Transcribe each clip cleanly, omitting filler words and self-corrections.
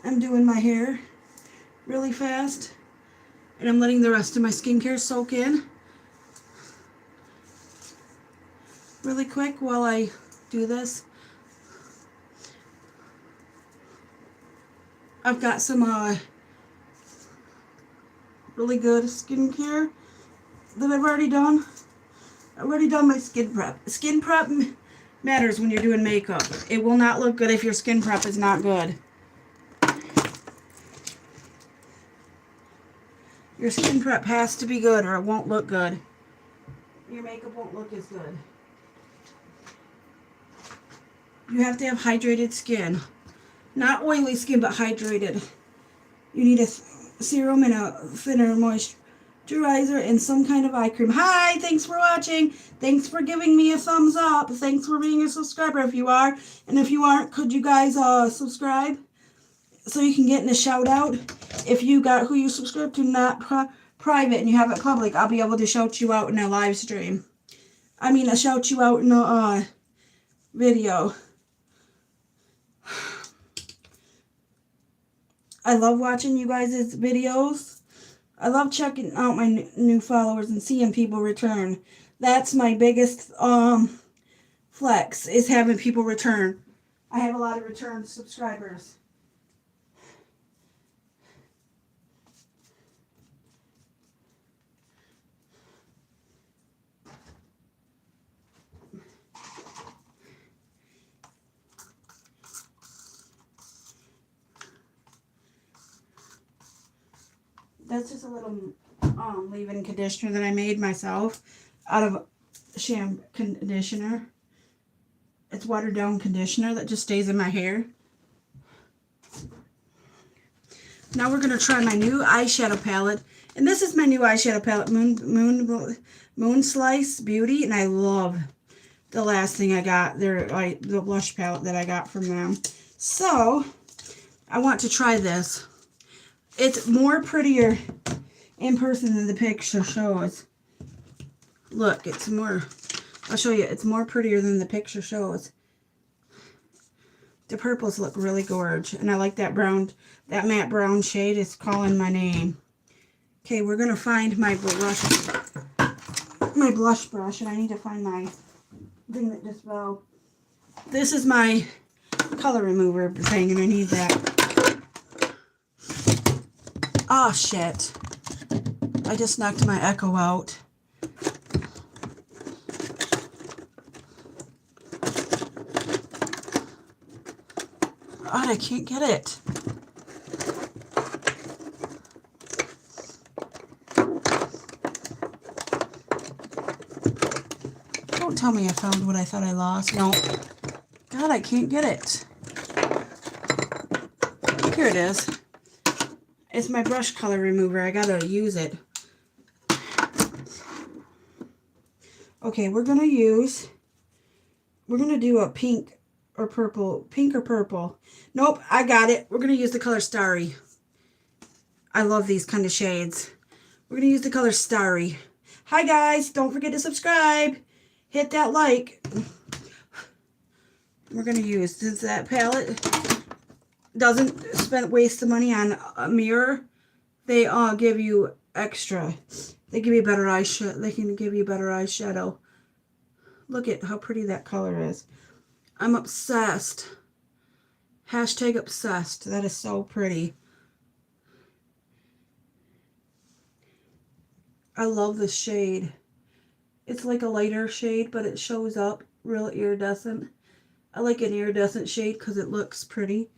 I'm doing my hair really fast, and I'm letting the rest of my skincare soak in really quick while I do this. I've got some really good skincare that I've already done. I've already done my skin prep. Skin prep matters when you're doing makeup. It will not look good if your skin prep is not good. Your skin prep has to be good or it won't look good. Your makeup won't look as good. You have to have hydrated skin. Not oily skin, but hydrated. You need a serum and a thinner moisturizer and some kind of eye cream. Hi, thanks for watching. Thanks for giving me a thumbs up. Thanks for being a subscriber if you are. And if you aren't, could you guys subscribe so you can get in a shout out? If you got who you subscribe to, not private, and you have it public, I'll be able to shout you out in a live stream. I mean, shout you out in a video. I love watching you guys' videos. I love checking out my new followers and seeing people return. That's my biggest flex, is having people return. I have a lot of return subscribers. That's just a little leave-in conditioner that I made myself out of shampoo conditioner. It's watered down conditioner that just stays in my hair. Now we're going to try my new eyeshadow palette. And this is my new eyeshadow palette, Moon Slice Beauty. And I love the last thing I got, the blush palette that I got from them. So, I want to try this. It's more prettier in person than the picture shows. Look, it's more, I'll show you, it's more prettier than the picture shows. The purples look really gorgeous, and I like that brown, that matte brown shade is calling my name. Okay, we're going to find my blush brush, and I need to find my thing that just fell. This is my color remover thing, and I need that. Oh, shit. I just knocked my echo out. God, I can't get it. Don't tell me I found what I thought I lost. No. God, I can't get it. Here it is. It's my brush color remover. I gotta use it. Okay, we're gonna do a pink or purple. Nope, I got it. We're gonna use the color Starry. I love these kind of shades. We're gonna use the color Starry. Hi guys, don't forget to subscribe. Hit that like. We're gonna use, since that palette doesn't waste the money on a mirror, they give you extra. They give you better eyeshadow. They can give you better eyeshadow. Look at how pretty that color is. I'm obsessed. Hashtag obsessed. That is so pretty. I love this shade. It's like a lighter shade, but it shows up real iridescent. I like an iridescent shade because it looks pretty.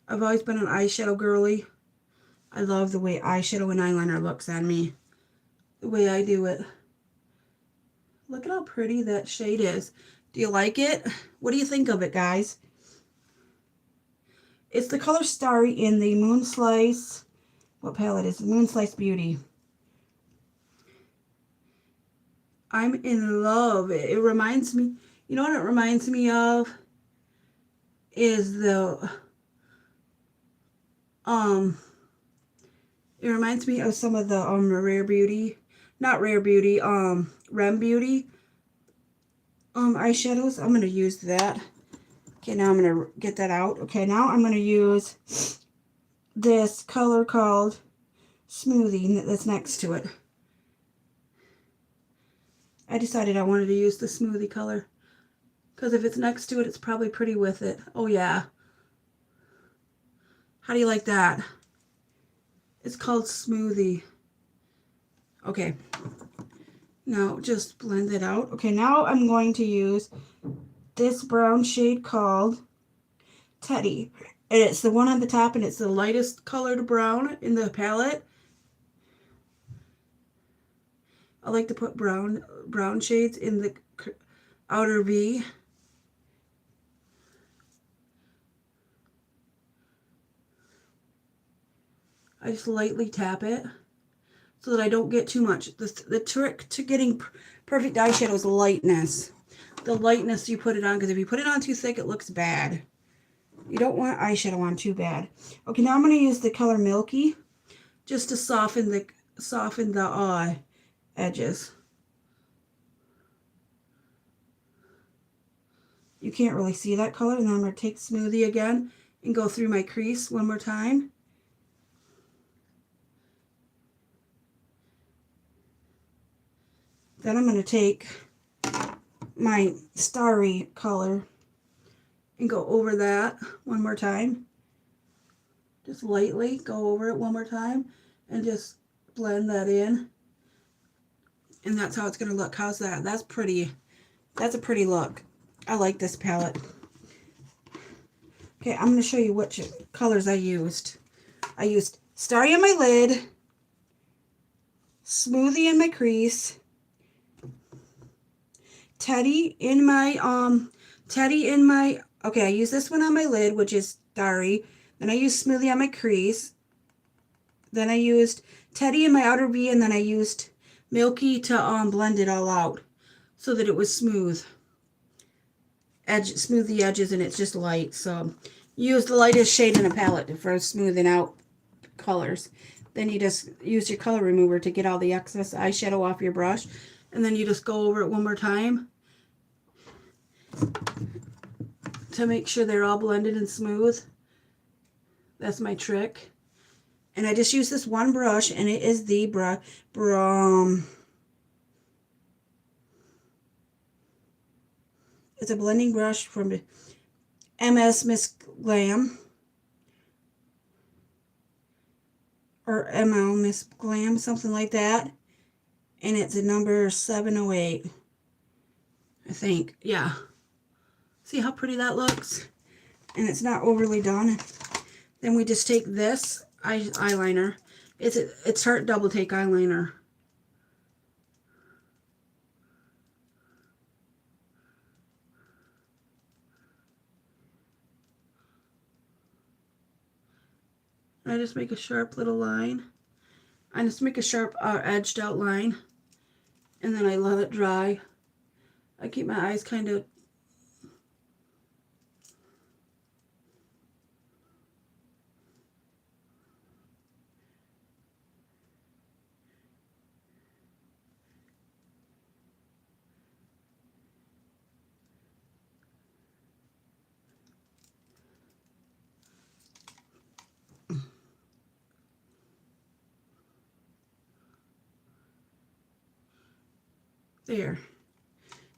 I've always been an eyeshadow girly. I love the way eyeshadow and eyeliner looks on me. The way I do it. Look at how pretty that shade is. Do you like it? What do you think of it, guys? It's the color Starry in the Moon Slice. What palette is it? Moon Slice Beauty. I'm in love. It reminds me, you know what it reminds me of? Is the, it reminds me of some of the Rare Beauty, not Rare Beauty, Rem Beauty. eyeshadows. I'm going to use that. Okay, now I'm going to get that out. Okay, now I'm going to use this color called Smoothie that's next to it. I decided I wanted to use the smoothie color because if it's next to it, it's probably pretty with it. Oh yeah. How do you like that? It's called Smoothie. Okay. Now just blend it out. Okay, now I'm going to use this brown shade called Teddy. And it's the one on the top and it's the lightest colored brown in the palette. I like to put brown shades in the outer V. I just lightly tap it so that I don't get too much. The trick to getting perfect eyeshadow is lightness. The lightness you put it on, because if you put it on too thick, it looks bad. You don't want eyeshadow on too bad. Okay, now I'm going to use the color Milky just to soften the edges. You can't really see that color, and then I'm going to take Smoothie again and go through my crease one more time. Then I'm going to take my starry color and go over that one more time. Just lightly go over it one more time and just blend that in. And that's how it's going to look. How's that? That's pretty. That's a pretty look. I like this palette. Okay, I'm going to show you which colors I used. I used Starry in my lid, Smoothie in my crease, Teddy in my, okay, I used this one on my lid, which is Starry. Then I used Smoothie on my crease. Then I used Teddy in my outer V, and then I used Milky to blend it all out so that it was smooth. Smooth the edges, and it's just light. So use the lightest shade in a palette for smoothing out colors. Then you just use your color remover to get all the excess eyeshadow off your brush, and then you just go over it one more time to make sure they're all blended and smooth. That's my trick. And I just use this one brush, and it is the it's a blending brush from MS Miss Glam, or ML Miss Glam, something like that. And it's a number 708, I think. Yeah. See how pretty that looks? And it's not overly done. Then we just take this eyeliner. It's Tarte Double Take eyeliner. I just make a sharp little line. I just make a sharp edged out line, and then I let it dry. I keep my eyes kind of there.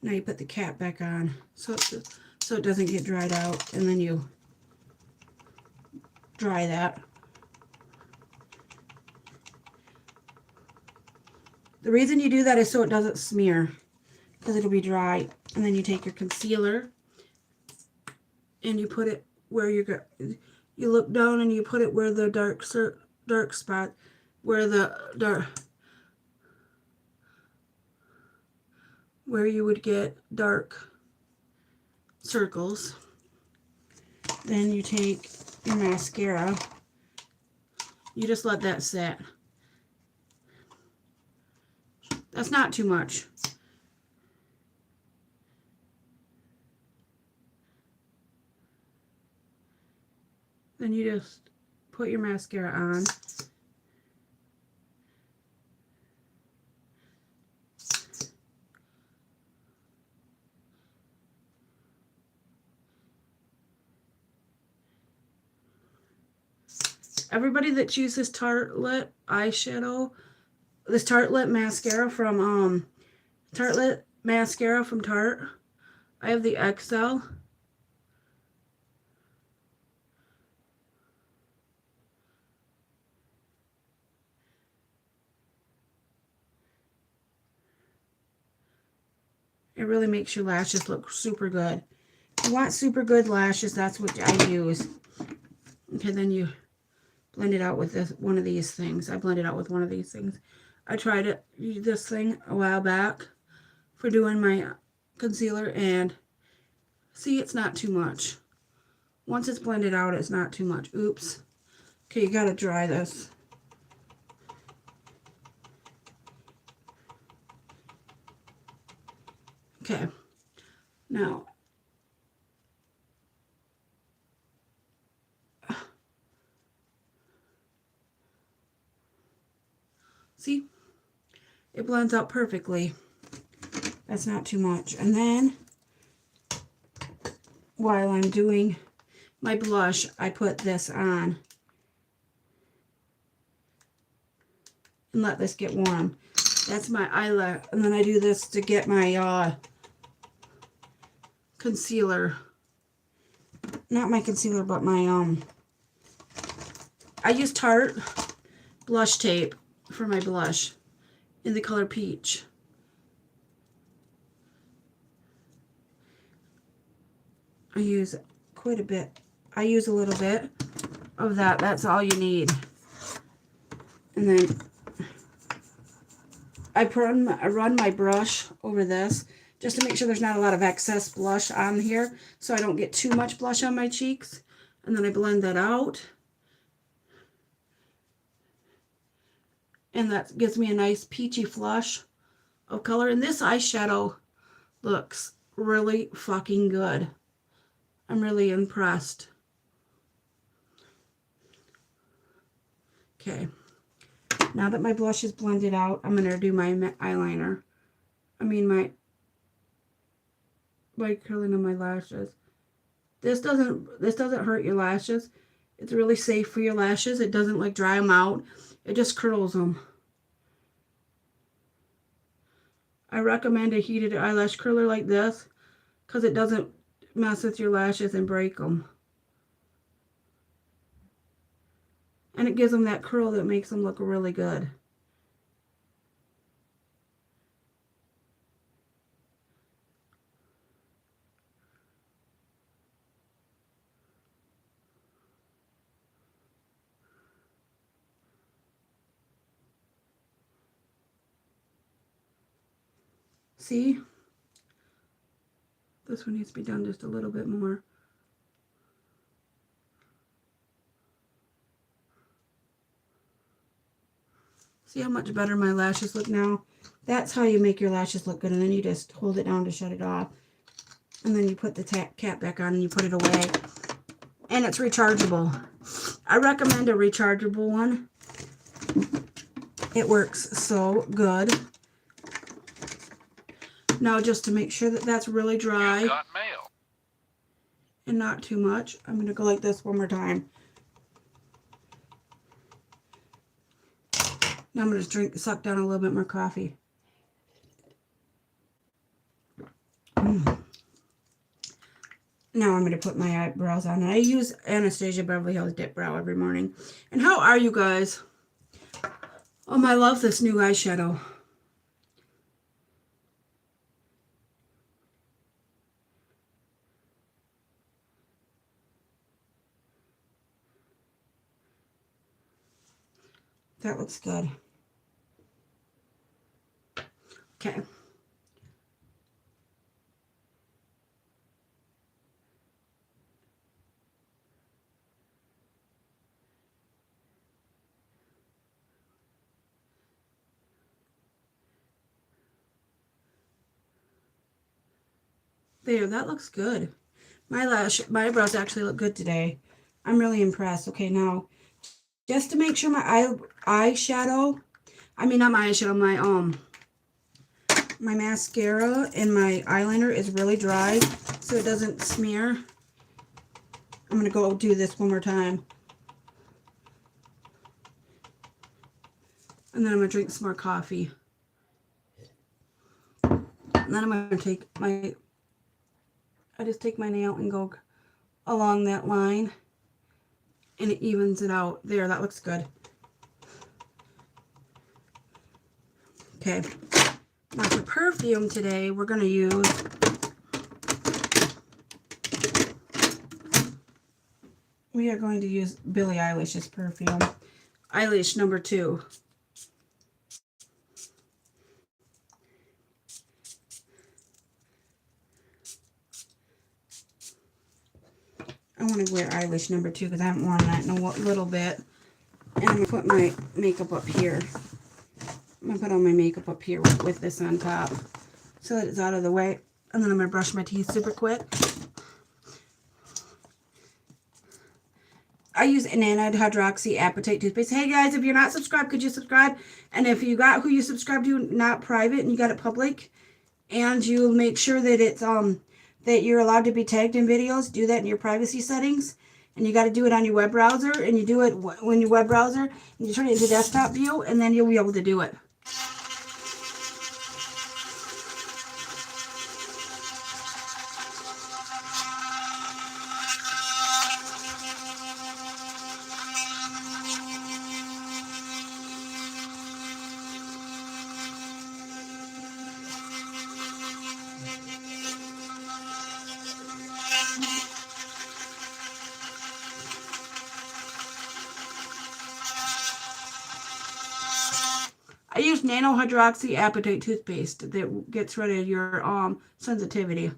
Now you put the cap back on so it doesn't get dried out, and then you dry that. The reason you do that is so it doesn't smear, because it'll be dry. And then you take your concealer and you put it where you look down and you put it where the dark spot, where where you would get dark circles. Then you take your mascara. You just let that sit. That's not too much. Then you just put your mascara on. Everybody that uses Tartelette eyeshadow, this Tartelette mascara from Tarte. I have the XL. It really makes your lashes look super good. If you want super good lashes, that's what I use. Okay, then you blend it out with one of these things. I blend it out with one of these things. I tried it, this thing a while back for doing my concealer, and see, it's not too much. Once it's blended out, it's not too much. Oops. Okay, you gotta dry this. Okay, now see, it blends out perfectly. That's not too much. And then while I'm doing my blush, I put this on and let this get warm. That's my eyeliner, and then I do this to get my concealer. Not my concealer, but my I use Tarte blush tape for my blush in the color peach. I use quite a bit. I use a little bit of that. That's all you need. And then I run my brush over this just to make sure there's not a lot of excess blush on here, so I don't get too much blush on my cheeks. And then I blend that out. And that gives me a nice peachy flush of color. And this eyeshadow looks really fucking good. I'm really impressed. Okay. Now that my blush is blended out, I'm going to do my eyeliner. my curling of my lashes. This doesn't hurt your lashes. It's really safe for your lashes. It doesn't like dry them out. It just curls them. I recommend a heated eyelash curler like this because it doesn't mess with your lashes and break them. And it gives them that curl that makes them look really good. See? This one needs to be done just a little bit more. See how much better my lashes look now? That's how you make your lashes look good, and then you just hold it down to shut it off. And then you put the cap back on and you put it away. And it's rechargeable. I recommend a rechargeable one. It works so good. Now, just to make sure that that's really dry and not too much, I'm going to go like this one more time. Now I'm going to suck down a little bit more coffee. Now I'm going to put my eyebrows on. I use Anastasia Beverly Hills Dip Brow every morning. And how are you guys? I love this new eyeshadow. That looks good. Okay. There, that looks good. My eyebrows actually look good today. I'm really impressed. Okay, now, just to make sure my eyeshadow, not my eyeshadow, my mascara and my eyeliner is really dry so it doesn't smear. I'm going to go do this one more time. And then I'm going to drink some more coffee. And then I'm going to take my, I just take my nail and go along that line. And it evens it out. There, that looks good. Okay. Now for perfume today, we're going to use Billie Eilish's perfume. Eilish number 2. I want to wear Eilish number 2 because I haven't worn that in a little bit. And I'm going to put my makeup up here. I'm going to put all my makeup up here with this on top so that it's out of the way. And then I'm going to brush my teeth super quick. I use anandide hydroxyapatite toothpaste. Hey guys, if you're not subscribed, could you subscribe? And if you got who you subscribe to not private and you got it public, and you make sure that it's that you're allowed to be tagged in videos, do that in your privacy settings. And you got to do it on your web browser, and you do it when your web browser, and you turn it into desktop view, and then you'll be able to do it. I use nano hydroxyapatite toothpaste that gets rid of your sensitivity.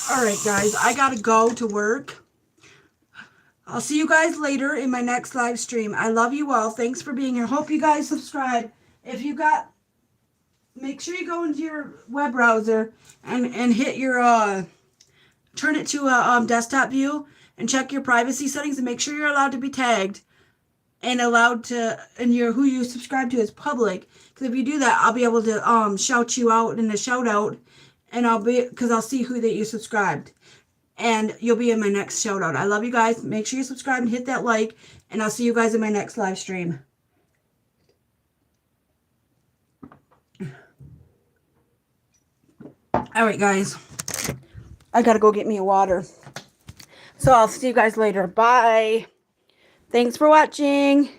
Alright guys, I gotta go to work. I'll see you guys later in my next live stream. I love you all. Thanks for being here. Hope you guys subscribe. If you got, make sure you go into your web browser and hit your, turn it to a desktop view and check your privacy settings and make sure you're allowed to be tagged and allowed to, and who you subscribe to is public. Because if you do that, I'll be able to shout you out in a shout out. And because I'll see who that you subscribed. And you'll be in my next shout out. I love you guys. Make sure you subscribe and hit that like. And I'll see you guys in my next live stream. Alright guys. I gotta go get me a water. So I'll see you guys later. Bye. Thanks for watching.